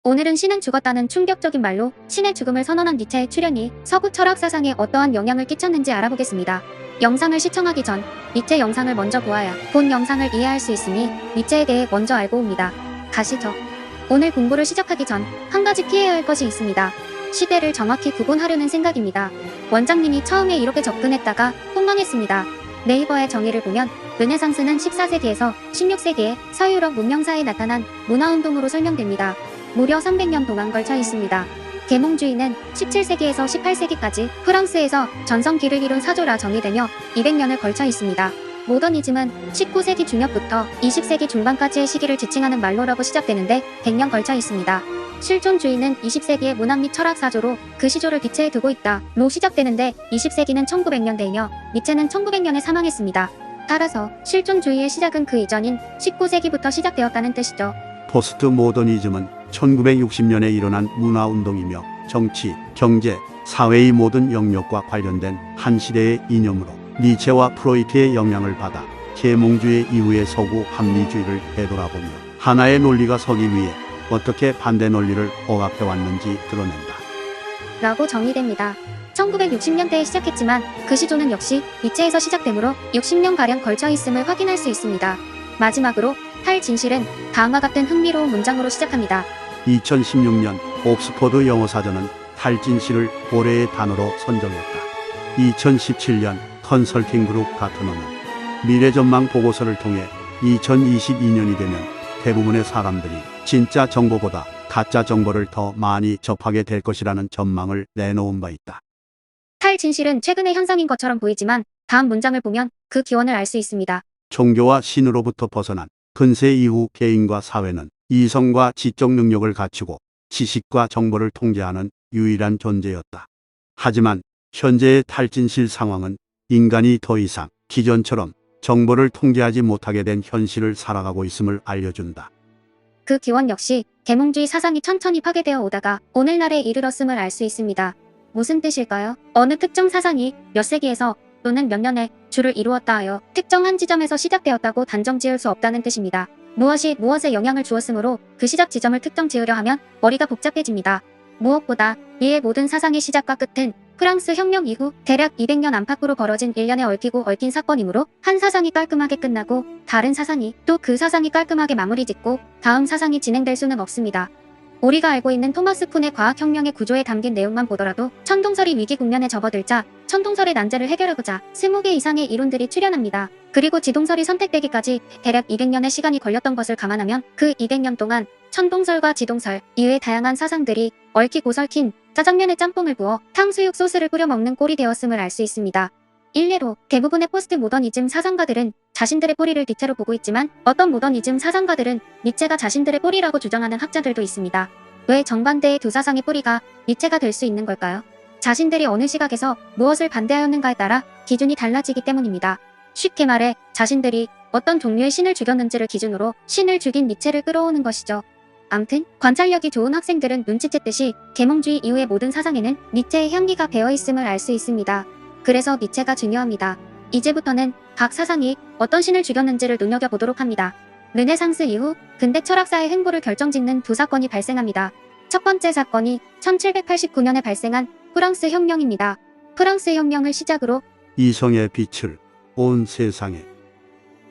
오늘은 신은 죽었다는 충격적인 말로 신의 죽음을 선언한 니체의 출현이 서구 철학 사상에 어떠한 영향을 끼쳤는지 알아보겠습니다. 영상을 시청하기 전 니체 영상을 먼저 보아야 본 영상을 이해할 수 있으니 니체에 대해 먼저 알고 옵니다. 가시죠. 오늘 공부를 시작하기 전 한 가지 피해야 할 것이 있습니다. 시대를 정확히 구분하려는 생각입니다. 원장님이 처음에 이렇게 접근했다가 폭망했습니다. 네이버의 정의를 보면 르네상스는 14세기에서 16세기에 서유럽 문명사에 나타난 문화운동으로 설명됩니다. 무려 300년 동안 걸쳐 있습니다. 계몽주의는 17세기에서 18세기까지 프랑스에서 전성기를 이룬 사조라 정의되며 200년을 걸쳐 있습니다. 모더니즘은 19세기 중엽부터 20세기 중반까지의 시기를 지칭하는 말로라고 시작되는데 100년 걸쳐 있습니다. 실존주의는 20세기의 문학 및 철학 사조로 그 시조를 빛에 두고 있다 로 시작되는데 20세기는 1900년대이며 니체는 1900년에 사망했습니다. 따라서 실존주의의 시작은 그 이전인 19세기부터 시작되었다는 뜻이죠. 포스트 모더니즘은 1960년에 일어난 문화운동이며 정치, 경제, 사회의 모든 영역과 관련된 한 시대의 이념으로 니체와 프로이트의 영향을 받아 계몽주의 이후의 서구 합리주의를 되돌아보며 하나의 논리가 서기 위해 어떻게 반대 논리를 억압해왔는지 드러낸다. 라고 정의됩니다. 1960년대에 시작했지만 그 시조는 역시 니체에서 시작되므로 60년가량 걸쳐 있음을 확인할 수 있습니다. 마지막으로 탈진실은 다음과 같은 흥미로운 문장으로 시작합니다. 2016년 옥스퍼드 영어사전은 탈진실을 올해의 단어로 선정했다. 2017년 컨설팅 그룹 가트너는 미래전망 보고서를 통해 2022년이 되면 대부분의 사람들이 진짜 정보보다 가짜 정보를 더 많이 접하게 될 것이라는 전망을 내놓은 바 있다. 탈진실은 최근의 현상인 것처럼 보이지만 다음 문장을 보면 그 기원을 알 수 있습니다. 종교와 신으로부터 벗어난 근세 이후 개인과 사회는 이성과 지적 능력을 갖추고 지식과 정보를 통제하는 유일한 존재였다. 하지만 현재의 탈진실 상황은 인간이 더 이상 기존처럼 정보를 통제하지 못하게 된 현실을 살아가고 있음을 알려준다. 그 기원 역시 계몽주의 사상이 천천히 파괴되어 오다가 오늘날에 이르렀음을 알 수 있습니다. 무슨 뜻일까요? 어느 특정 사상이 몇 세기에서 또는 몇 년의 주를 이루었다 하여 특정한 지점에서 시작되었다고 단정 지을 수 없다는 뜻입니다. 무엇이 무엇에 영향을 주었으므로 그 시작 지점을 특정 지으려 하면 머리가 복잡해집니다. 무엇보다 이의 모든 사상의 시작과 끝은 프랑스 혁명 이후 대략 200년 안팎으로 벌어진 일련의 얽히고 얽힌 사건이므로 한 사상이 깔끔하게 끝나고 다른 사상이 또 그 사상이 깔끔하게 마무리 짓고 다음 사상이 진행될 수는 없습니다. 우리가 알고 있는 토마스 쿤의 과학혁명의 구조에 담긴 내용만 보더라도 천동설이 위기 국면에 접어들자 천동설의 난제를 해결하고자 20개 이상의 이론들이 출현합니다. 그리고 지동설이 선택되기까지 대략 200년의 시간이 걸렸던 것을 감안하면 그 200년 동안 천동설과 지동설 이외의 다양한 사상들이 얽히고 설킨 짜장면에 짬뽕을 부어 탕수육 소스를 뿌려 먹는 꼴이 되었음을 알 수 있습니다. 일례로 대부분의 포스트 모더니즘 사상가들은 자신들의 뿌리를 니체로 보고 있지만 어떤 모더니즘 사상가들은 니체가 자신들의 뿌리라고 주장하는 학자들도 있습니다. 왜 정반대의 두 사상의 뿌리가 니체가 될 수 있는 걸까요? 자신들이 어느 시각에서 무엇을 반대하였는가에 따라 기준이 달라지기 때문입니다. 쉽게 말해 자신들이 어떤 종류의 신을 죽였는지를 기준으로 신을 죽인 니체를 끌어오는 것이죠. 암튼 관찰력이 좋은 학생들은 눈치챘듯이 계몽주의 이후의 모든 사상에는 니체의 향기가 배어있음을 알 수 있습니다. 그래서 니체가 중요합니다. 이제부터는 각 사상이 어떤 신을 죽였는지를 눈여겨보도록 합니다. 르네상스 이후 근대 철학사의 행보를 결정짓는 두 사건이 발생합니다. 첫 번째 사건이 1789년에 발생한 프랑스 혁명입니다. 프랑스 혁명을 시작으로 이성의 빛을 온 세상에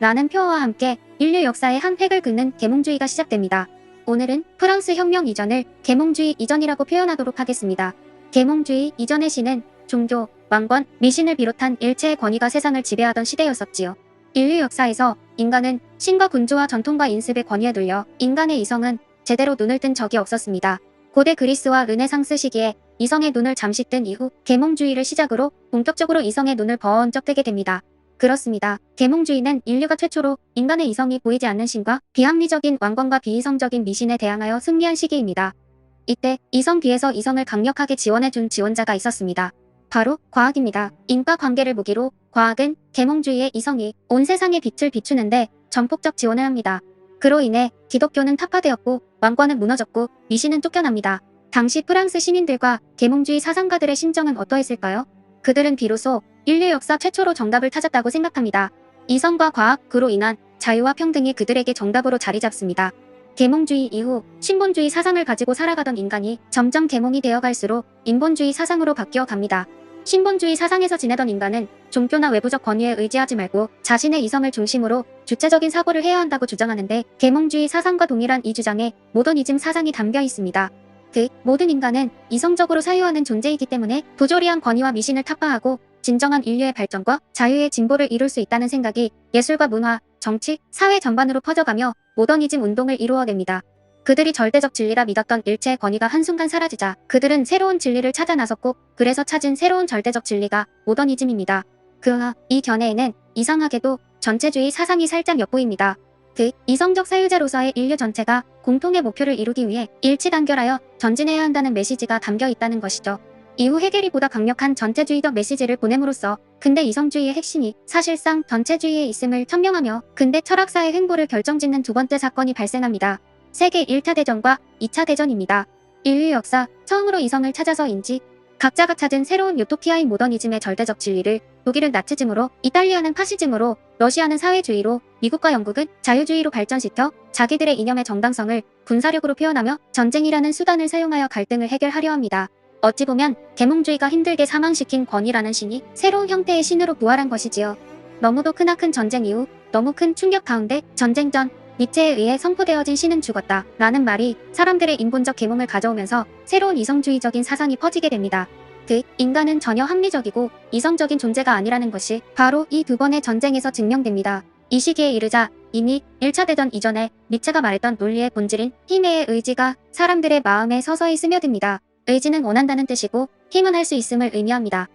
라는 표어와 함께 인류 역사의 한 획을 긋는 계몽주의가 시작됩니다. 오늘은 프랑스 혁명 이전을 계몽주의 이전이라고 표현하도록 하겠습니다. 계몽주의 이전의 신은 종교, 왕권, 미신을 비롯한 일체의 권위가 세상을 지배하던 시대였었지요. 인류 역사에서 인간은 신과 군주와 전통과 인습의 권위에 눌려 인간의 이성은 제대로 눈을 뜬 적이 없었습니다. 고대 그리스와 르네상스 시기에 이성의 눈을 잠시 뜬 이후 계몽주의를 시작으로 본격적으로 이성의 눈을 번쩍 뜨게 됩니다. 그렇습니다. 계몽주의는 인류가 최초로 인간의 이성이 보이지 않는 신과 비합리적인 왕권과 비이성적인 미신에 대항하여 승리한 시기입니다. 이때 이성비에서 이성을 강력하게 지원해준 지원자가 있었습니다. 바로 과학입니다. 인과관계를 무기로 과학은 계몽주의의 이성이 온 세상에 빛을 비추는데 전폭적 지원을 합니다. 그로 인해 기독교는 타파되었고 왕권은 무너졌고 미신은 쫓겨납니다. 당시 프랑스 시민들과 계몽주의 사상가들의 심정은 어떠했을까요? 그들은 비로소 인류 역사 최초로 정답을 찾았다고 생각합니다. 이성과 과학, 그로 인한 자유와 평등이 그들에게 정답으로 자리 잡습니다. 계몽주의 이후 신본주의 사상을 가지고 살아가던 인간이 점점 계몽이 되어갈수록 인본주의 사상으로 바뀌어 갑니다. 신본주의 사상에서 지내던 인간은 종교나 외부적 권위에 의지하지 말고 자신의 이성을 중심으로 주체적인 사고를 해야 한다고 주장하는데, 계몽주의 사상과 동일한 이 주장에 모더니즘 사상이 담겨 있습니다. 모든 인간은 이성적으로 사유하는 존재이기 때문에 부조리한 권위와 미신을 타파하고 진정한 인류의 발전과 자유의 진보를 이룰 수 있다는 생각이 예술과 문화, 정치, 사회 전반으로 퍼져가며 모더니즘 운동을 이루어냅니다. 그들이 절대적 진리라 믿었던 일체의 권위가 한순간 사라지자 그들은 새로운 진리를 찾아 나섰고, 그래서 찾은 새로운 절대적 진리가 모더니즘입니다. 그러나 이 견해에는 이상하게도 전체주의 사상이 살짝 엿보입니다. 이성적 사유자로서의 인류 전체가 공통의 목표를 이루기 위해 일치단결하여 전진해야 한다는 메시지가 담겨 있다는 것이죠. 이후 헤겔이 보다 강력한 전체주의적 메시지를 보냄으로써 근대 이성주의의 핵심이 사실상 전체주의에 있음을 천명하며 근대 철학사의 횡보를 결정짓는 두 번째 사건이 발생합니다. 세계 1차 대전과 2차 대전입니다. 인류 역사 처음으로 이성을 찾아서인지 각자가 찾은 새로운 유토피아인 모더니즘의 절대적 진리를 독일은 나치즘으로, 이탈리아는 파시즘으로, 러시아는 사회주의로, 미국과 영국은 자유주의로 발전시켜 자기들의 이념의 정당성을 군사력으로 표현하며 전쟁이라는 수단을 사용하여 갈등을 해결하려 합니다. 어찌 보면 계몽주의가 힘들게 사망시킨 권위라는 신이 새로운 형태의 신으로 부활한 것이지요. 너무도 크나큰 전쟁 이후 너무 큰 충격 가운데 전쟁 전 니체에 의해 선포되어진 신은 죽었다 라는 말이 사람들의 인본적 계몽을 가져오면서 새로운 이성주의적인 사상이 퍼지게 됩니다. 인간은 전혀 합리적이고 이성적인 존재가 아니라는 것이 바로 이 두 번의 전쟁에서 증명됩니다. 이 시기에 이르자 이미 1차 대전 이전에 니체가 말했던 논리의 본질인 힘의 의지가 사람들의 마음에 서서히 스며듭니다. 의지는 원한다는 뜻이고 힘은 할 수 있음을 의미합니다.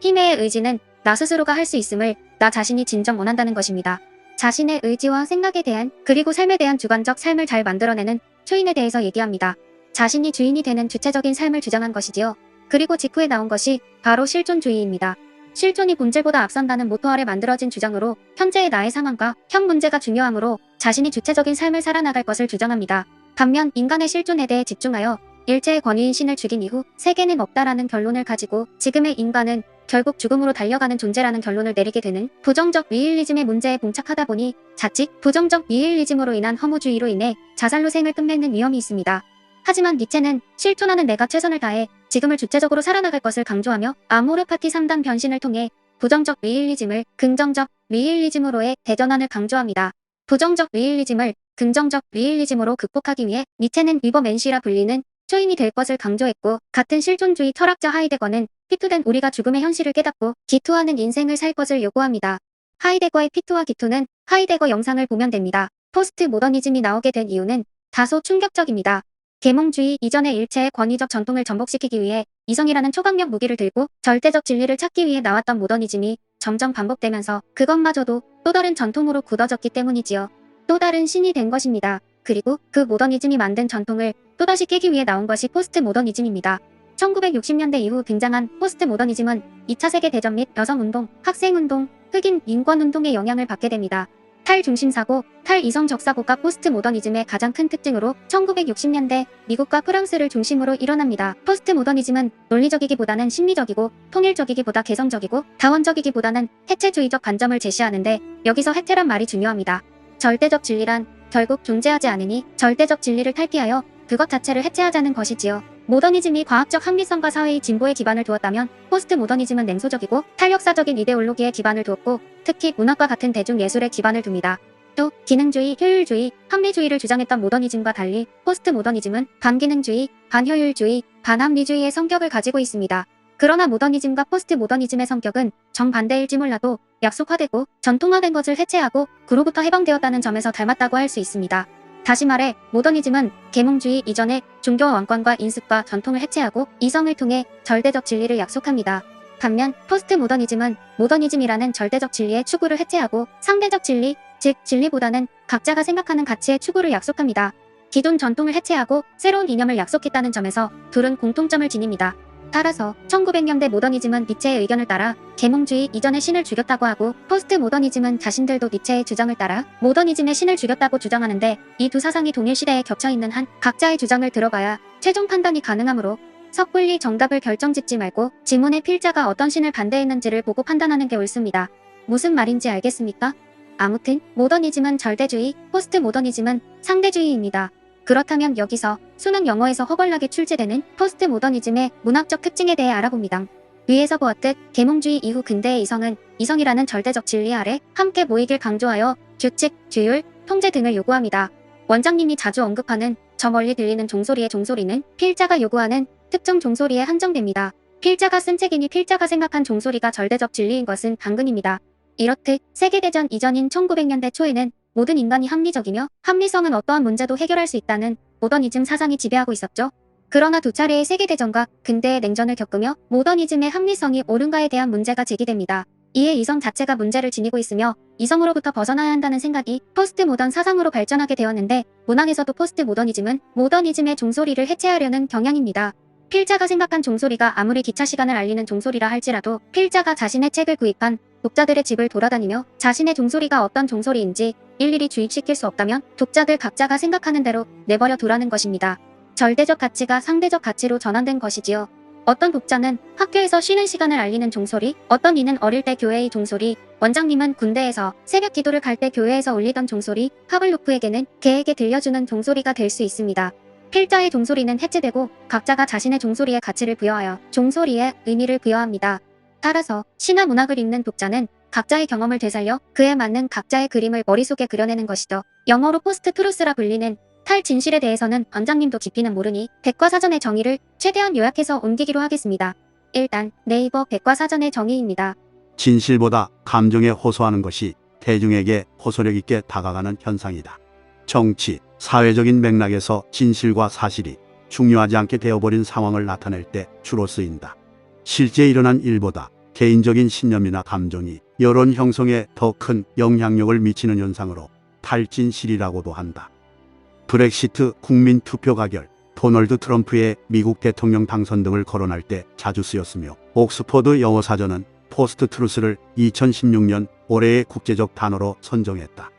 힘의 의지는 나 스스로가 할 수 있음을, 나 자신이 진정 원한다는 것입니다. 자신의 의지와 생각에 대한, 그리고 삶에 대한 주관적 삶을 잘 만들어내는 초인에 대해서 얘기합니다. 자신이 주인이 되는 주체적인 삶을 주장한 것이지요. 그리고 직후에 나온 것이 바로 실존주의입니다. 실존이 본질보다 앞선다는 모토 아래 만들어진 주장으로 현재의 나의 상황과 현 문제가 중요하므로 자신이 주체적인 삶을 살아나갈 것을 주장합니다. 반면 인간의 실존에 대해 집중하여 일체의 권위인 신을 죽인 이후 세계는 없다라는 결론을 가지고 지금의 인간은 결국 죽음으로 달려가는 존재라는 결론을 내리게 되는 부정적 니힐리즘의 문제에 봉착하다 보니 자칫 부정적 니힐리즘으로 인한 허무주의로 인해 자살로 생을 끝맺는 위험이 있습니다. 하지만 니체는 실존하는 내가 최선을 다해 지금을 주체적으로 살아나갈 것을 강조하며 아모르 파티 3단 변신을 통해 부정적 니힐리즘을 긍정적 니힐리즘으로의 대전환을 강조합니다. 부정적 니힐리즘을 긍정적 니힐리즘으로 극복하기 위해 니체는 위버맨시라 불리는 초인이 될 것을 강조했고, 같은 실존주의 철학자 하이데거는 피투된 우리가 죽음의 현실을 깨닫고 기투하는 인생을 살 것을 요구합니다. 하이데거의 피투와 기투는 하이데거 영상을 보면 됩니다. 포스트 모더니즘이 나오게 된 이유는 다소 충격적입니다. 계몽주의 이전의 일체의 권위적 전통을 전복시키기 위해 이성이라는 초강력 무기를 들고 절대적 진리를 찾기 위해 나왔던 모더니즘이 점점 반복되면서 그것마저도 또 다른 전통으로 굳어졌기 때문이지요. 또 다른 신이 된 것입니다. 그리고 그 모더니즘이 만든 전통을 또다시 깨기 위해 나온 것이 포스트 모더니즘입니다. 1960년대 이후 등장한 포스트 모더니즘은 2차 세계대전 및 여성운동, 학생운동, 흑인 인권운동의 영향을 받게 됩니다. 탈중심사고, 탈이성적사고가 포스트 모더니즘의 가장 큰 특징으로 1960년대 미국과 프랑스를 중심으로 일어납니다. 포스트 모더니즘은 논리적이기보다는 심리적이고 통일적이기보다 개성적이고 다원적이기보다는 해체주의적 관점을 제시하는데, 여기서 해체란 말이 중요합니다. 절대적 진리란 결국 존재하지 않으니 절대적 진리를 탈피하여 그것 자체를 해체하자는 것이지요. 모더니즘이 과학적 합리성과 사회의 진보에 기반을 두었다면 포스트 모더니즘은 냉소적이고 탈역사적인 이데올로기에 기반을 두었고, 특히 문학과 같은 대중예술에 기반을 둡니다. 또 기능주의, 효율주의, 합리주의를 주장했던 모더니즘과 달리 포스트 모더니즘은 반기능주의, 반효율주의, 반합리주의의 성격을 가지고 있습니다. 그러나 모더니즘과 포스트 모더니즘의 성격은 정반대일지 몰라도 약속화되고 전통화된 것을 해체하고 그로부터 해방되었다는 점에서 닮았다고 할 수 있습니다. 다시 말해 모더니즘은 계몽주의 이전의 종교와 왕권과 인습과 전통을 해체하고 이성을 통해 절대적 진리를 약속합니다. 반면 포스트 모더니즘은 모더니즘이라는 절대적 진리의 추구를 해체하고 상대적 진리, 즉 진리보다는 각자가 생각하는 가치의 추구를 약속합니다. 기존 전통을 해체하고 새로운 이념을 약속했다는 점에서 둘은 공통점을 지닙니다. 따라서 1900년대 모더니즘은 니체의 의견을 따라 계몽주의 이전의 신을 죽였다고 하고, 포스트 모더니즘은 자신들도 니체의 주장을 따라 모더니즘의 신을 죽였다고 주장하는데, 이 두 사상이 동일 시대에 겹쳐있는 한 각자의 주장을 들어봐야 최종 판단이 가능하므로 섣불리 정답을 결정짓지 말고 지문의 필자가 어떤 신을 반대했는지를 보고 판단하는 게 옳습니다. 무슨 말인지 알겠습니까? 아무튼 모더니즘은 절대주의, 포스트 모더니즘은 상대주의입니다. 그렇다면 여기서 수능 영어에서 허벌나게 출제되는 포스트 모더니즘의 문학적 특징에 대해 알아봅니다. 위에서 보았듯 계몽주의 이후 근대의 이성은 이성이라는 절대적 진리 아래 함께 모이길 강조하여 규칙, 규율, 통제 등을 요구합니다. 원장님이 자주 언급하는 저 멀리 들리는 종소리의 종소리는 필자가 요구하는 특정 종소리에 한정됩니다. 필자가 쓴 책이니 필자가 생각한 종소리가 절대적 진리인 것은 당근입니다. 이렇듯 세계대전 이전인 1900년대 초에는 모든 인간이 합리적이며 합리성은 어떠한 문제도 해결할 수 있다는 모더니즘 사상이 지배하고 있었죠. 그러나 두 차례의 세계대전과 근대의 냉전을 겪으며 모더니즘의 합리성이 옳은가에 대한 문제가 제기됩니다. 이에 이성 자체가 문제를 지니고 있으며 이성으로부터 벗어나야 한다는 생각이 포스트 모던 사상으로 발전하게 되었는데, 문학에서도 포스트 모더니즘은 모더니즘의 종소리를 해체하려는 경향입니다. 필자가 생각한 종소리가 아무리 기차 시간을 알리는 종소리라 할지라도 필자가 자신의 책을 구입한 독자들의 집을 돌아다니며 자신의 종소리가 어떤 종소리인지 일일이 주입시킬 수 없다면 독자들 각자가 생각하는 대로 내버려 두라는 것입니다. 절대적 가치가 상대적 가치로 전환된 것이지요. 어떤 독자는 학교에서 쉬는 시간을 알리는 종소리, 어떤 이는 어릴 때 교회의 종소리, 원장님은 군대에서 새벽 기도를 갈 때 교회에서 울리던 종소리, 파블로프에게는 개에게 들려주는 종소리가 될 수 있습니다. 필자의 종소리는 해체되고 각자가 자신의 종소리에 가치를 부여하여 종소리에 의미를 부여합니다. 따라서 시나 문학을 읽는 독자는 각자의 경험을 되살려 그에 맞는 각자의 그림을 머릿속에 그려내는 것이죠. 영어로 포스트 트루스라 불리는 탈진실에 대해서는 원장님도 깊이는 모르니 백과사전의 정의를 최대한 요약해서 옮기기로 하겠습니다. 일단 네이버 백과사전의 정의입니다. 진실보다 감정에 호소하는 것이 대중에게 호소력 있게 다가가는 현상이다. 정치, 사회적인 맥락에서 진실과 사실이 중요하지 않게 되어버린 상황을 나타낼 때 주로 쓰인다. 실제 일어난 일보다 개인적인 신념이나 감정이 여론 형성에 더 큰 영향력을 미치는 현상으로 탈진실이라고도 한다. 브렉시트 국민 투표 가결, 도널드 트럼프의 미국 대통령 당선 등을 거론할 때 자주 쓰였으며, 옥스퍼드 영어 사전은 포스트 트루스를 2016년 올해의 국제적 단어로 선정했다.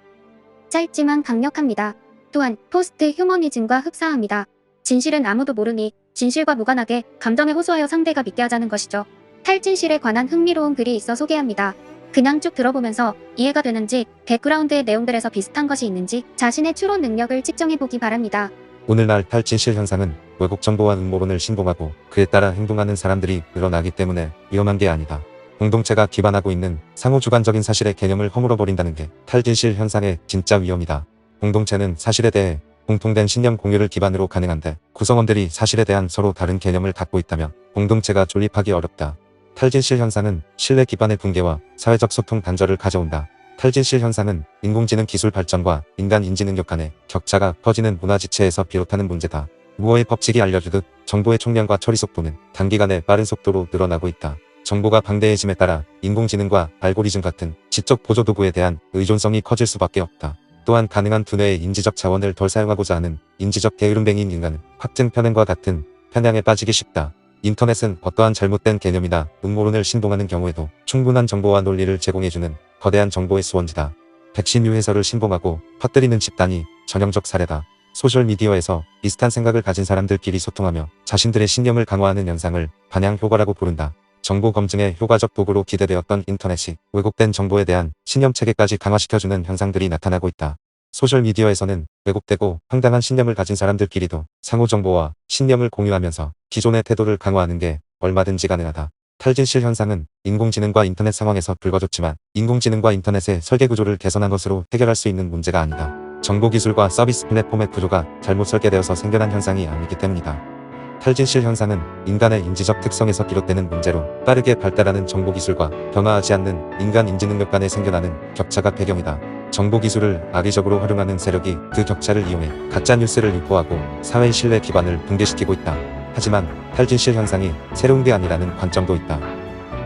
짧지만 강력합니다. 또한 포스트 휴머니즘과 흡사합니다. 진실은 아무도 모르니 진실과 무관하게 감정에 호소하여 상대가 믿게 하자는 것이죠. 탈진실에 관한 흥미로운 글이 있어 소개합니다. 그냥 쭉 들어보면서 이해가 되는지, 백그라운드의 내용들에서 비슷한 것이 있는지 자신의 추론 능력을 측정해보기 바랍니다. 오늘날 탈진실 현상은 왜곡 정보와 음모론을 신봉하고 그에 따라 행동하는 사람들이 늘어나기 때문에 위험한 게 아니다. 공동체가 기반하고 있는 상호주관적인 사실의 개념을 허물어버린다는 게 탈진실 현상의 진짜 위험이다. 공동체는 사실에 대해 공통된 신념 공유를 기반으로 가능한데, 구성원들이 사실에 대한 서로 다른 개념을 갖고 있다면 공동체가 존립하기 어렵다. 탈진실 현상은 신뢰 기반의 붕괴와 사회적 소통 단절을 가져온다. 탈진실 현상은 인공지능 기술 발전과 인간 인지 능력 간의 격차가 커지는 문화 지체에서 비롯하는 문제다. 무어의 법칙이 알려주듯 정보의 총량과 처리 속도는 단기간에 빠른 속도로 늘어나고 있다. 정보가 방대해짐에 따라 인공지능과 알고리즘 같은 지적 보조 도구에 대한 의존성이 커질 수밖에 없다. 또한 가능한 두뇌의 인지적 자원을 덜 사용하고자 하는 인지적 게으름뱅이인 인간은 확증 편향과 같은 편향에 빠지기 쉽다. 인터넷은 어떠한 잘못된 개념이나 음모론을 신봉하는 경우에도 충분한 정보와 논리를 제공해주는 거대한 정보의 수원지다. 백신 유해설을 신봉하고 퍼뜨리는 집단이 전형적 사례다. 소셜미디어에서 비슷한 생각을 가진 사람들끼리 소통하며 자신들의 신념을 강화하는 현상을 반향 효과라고 부른다. 정보 검증의 효과적 도구로 기대되었던 인터넷이 왜곡된 정보에 대한 신념 체계까지 강화시켜주는 현상들이 나타나고 있다. 소셜미디어에서는 왜곡되고 황당한 신념을 가진 사람들끼리도 상호 정보와 신념을 공유하면서 기존의 태도를 강화하는 게 얼마든지 가능하다. 탈진실 현상은 인공지능과 인터넷 상황에서 불거졌지만 인공지능과 인터넷의 설계 구조를 개선한 것으로 해결할 수 있는 문제가 아니다. 정보기술과 서비스 플랫폼의 구조가 잘못 설계되어서 생겨난 현상이 아니기 때문이다. 탈진실 현상은 인간의 인지적 특성에서 비롯되는 문제로 빠르게 발달하는 정보기술과 변화하지 않는 인간 인지능력 간에 생겨나는 격차가 배경이다. 정보기술을 악의적으로 활용하는 세력이 그 격차를 이용해 가짜뉴스를 유포하고 사회 신뢰 기반을 붕괴시키고 있다. 하지만 탈진실 현상이 새로운 게 아니라는 관점도 있다.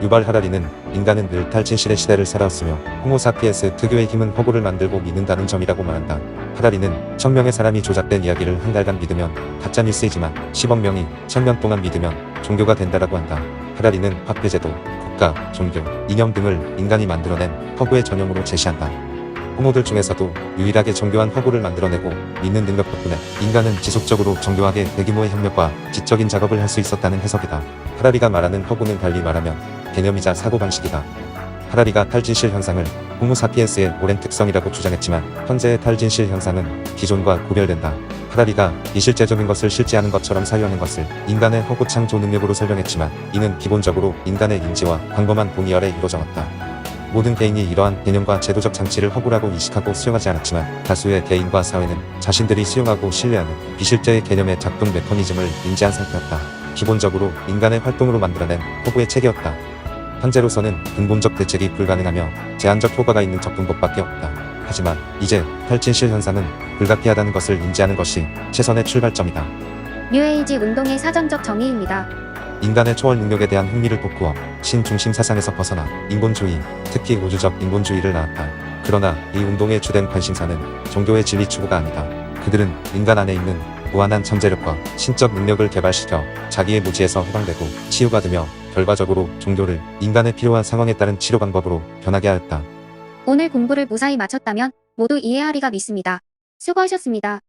유발 하라리는 인간은 늘 탈진실의 시대를 살아왔으며 호모사피엔스 특유의 힘은 허구를 만들고 믿는다는 점이라고 말한다. 하라리는 1000명의 사람이 조작된 이야기를 한 달간 믿으면 가짜뉴스이지만 10억 명이 1000년 동안 믿으면 종교가 된다라고 한다. 하라리는 화폐제도, 국가, 종교, 이념 등을 인간이 만들어낸 허구의 전형으로 제시한다. 호모들 중에서도 유일하게 정교한 허구를 만들어내고 믿는 능력 덕분에 인간은 지속적으로 정교하게 대규모의 협력과 지적인 작업을 할 수 있었다는 해석이다. 하라리가 말하는 허구는 달리 말하면 개념이자 사고방식이다. 하라리가 탈진실 현상을 호모 사피엔스의 오랜 특성이라고 주장했지만 현재의 탈진실 현상은 기존과 구별된다. 하라리가 비실제적인 것을 실제하는 것처럼 사유하는 것을 인간의 허구 창조 능력으로 설명했지만 이는 기본적으로 인간의 인지와 광범한 동의 아래 이루어져 왔다. 모든 개인이 이러한 개념과 제도적 장치를 허구라고 인식하고 수용하지 않았지만 다수의 개인과 사회는 자신들이 수용하고 신뢰하는 비실제의 개념의 작동 메커니즘을 인지한 상태였다. 기본적으로 인간의 활동으로 만들어낸 허구의 체계였다. 현재로서는 근본적 대책이 불가능하며 제한적 효과가 있는 접근법밖에 없다. 하지만 이제 탈진실 현상은 불가피하다는 것을 인지하는 것이 최선의 출발점이다. 뉴에이지 운동의 사전적 정의입니다. 인간의 초월 능력에 대한 흥미를 돋구어 신중심 사상에서 벗어나 인본주의, 특히 우주적 인본주의를 낳았다. 그러나 이 운동의 주된 관심사는 종교의 진리 추구가 아니다. 그들은 인간 안에 있는 무한한 잠재력과 신적 능력을 개발시켜 자기의 무지에서 해방되고 치유가 되며 결과적으로 종교를 인간의 필요한 상황에 따른 치료 방법으로 변하게 하였다. 오늘 공부를 무사히 마쳤다면 모두 이해하리가 믿습니다. 수고하셨습니다.